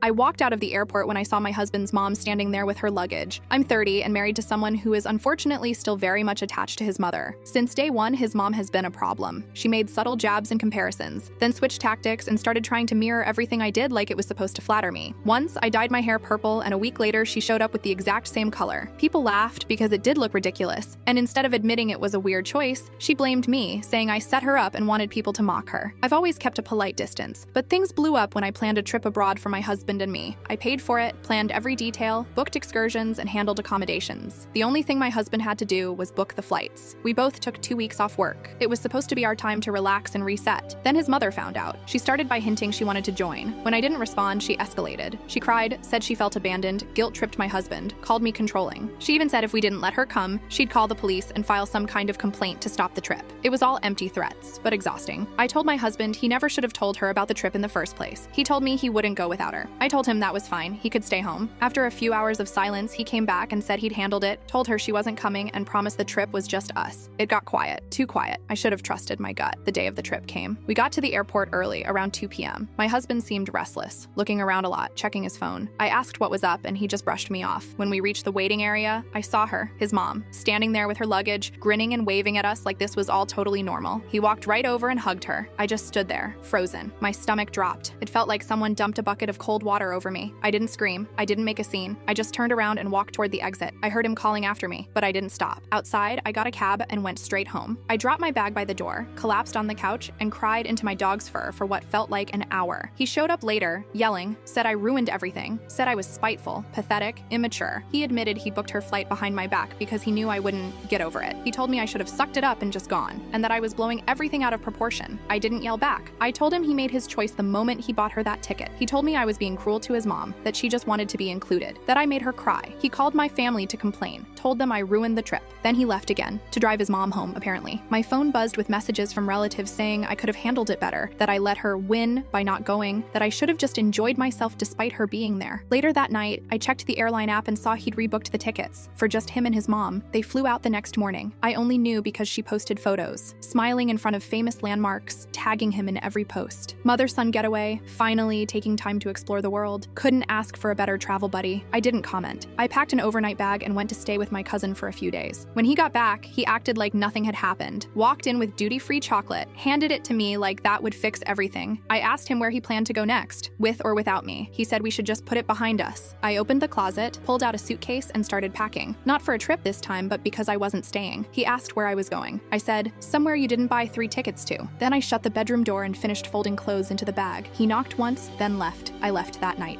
I walked out of the airport when I saw my husband's mom standing there with her luggage. I'm 30 and married to someone who is unfortunately still very much attached to his mother. Since day one, his mom has been a problem. She made subtle jabs and comparisons, then switched tactics and started trying to mirror everything I did like it was supposed to flatter me. Once, I dyed my hair purple, and a week later, she showed up with the exact same color. People laughed because it did look ridiculous, and instead of admitting it was a weird choice, she blamed me, saying I set her up and wanted people to mock her. I've always kept a polite distance, but things blew up when I planned a trip abroad for my husband and me. I paid for it, planned every detail, booked excursions, and handled accommodations. The only thing my husband had to do was book the flights. We both took 2 weeks off work. It was supposed to be our time to relax and reset. Then his mother found out. She started by hinting she wanted to join. When I didn't respond, she escalated. She cried, said she felt abandoned, guilt-tripped my husband, called me controlling. She even said if we didn't let her come, she'd call the police and file some kind of complaint to stop the trip. It was all empty threats, but exhausting. I told my husband he never should have told her about the trip in the first place. He told me he wouldn't go without her. I told him that was fine, he could stay home. After a few hours of silence, he came back and said he'd handled it, told her she wasn't coming, and promised the trip was just us. It got quiet, too quiet. I should have trusted my gut. The day of the trip came. We got to the airport early, around 2 p.m. My husband seemed restless, looking around a lot, checking his phone. I asked what was up, and he just brushed me off. When we reached the waiting area, I saw her, his mom, standing there with her luggage, grinning and waving at us like this was all totally normal. He walked right over and hugged her. I just stood there, frozen. My stomach dropped. It felt like someone dumped a bucket of cold water over me. I didn't scream. I didn't make a scene. I just turned around and walked toward the exit. I heard him calling after me, but I didn't stop. Outside, I got a cab and went straight home. I dropped my bag by the door, collapsed on the couch, and cried into my dog's fur for what felt like an hour. He showed up later, yelling, said I ruined everything, said I was spiteful, pathetic, immature. He admitted he booked her flight behind my back because he knew I wouldn't get over it. He told me I should have sucked it up and just gone, and that I was blowing everything out of proportion. I didn't yell back. I told him he made his choice the moment he bought her that ticket. He told me I was being cruel to his mom, that she just wanted to be included, that I made her cry. He called my family to complain, told them I ruined the trip. Then he left again, to drive his mom home, apparently. My phone buzzed with messages from relatives saying I could have handled it better, that I let her win by not going, that I should have just enjoyed myself despite her being there. Later that night, I checked the airline app and saw he'd rebooked the tickets for just him and his mom. They flew out the next morning. I only knew because she posted photos, smiling in front of famous landmarks, tagging him in every post. Mother-son getaway, finally taking time to explore the world. Couldn't ask for a better travel buddy. I didn't comment. I packed an overnight bag and went to stay with my cousin for a few days. When he got back, he acted like nothing had happened, walked in with duty-free chocolate, handed it to me like that would fix everything. I asked him where he planned to go next, with or without me. He said we should just put it behind us. I opened the closet, pulled out a suitcase, and started packing. Not for a trip this time, but because I wasn't staying. He asked where I was going. I said, somewhere you didn't buy 3 tickets to. Then I shut the bedroom door and finished folding clothes into the bag. He knocked once, then left. I left that night.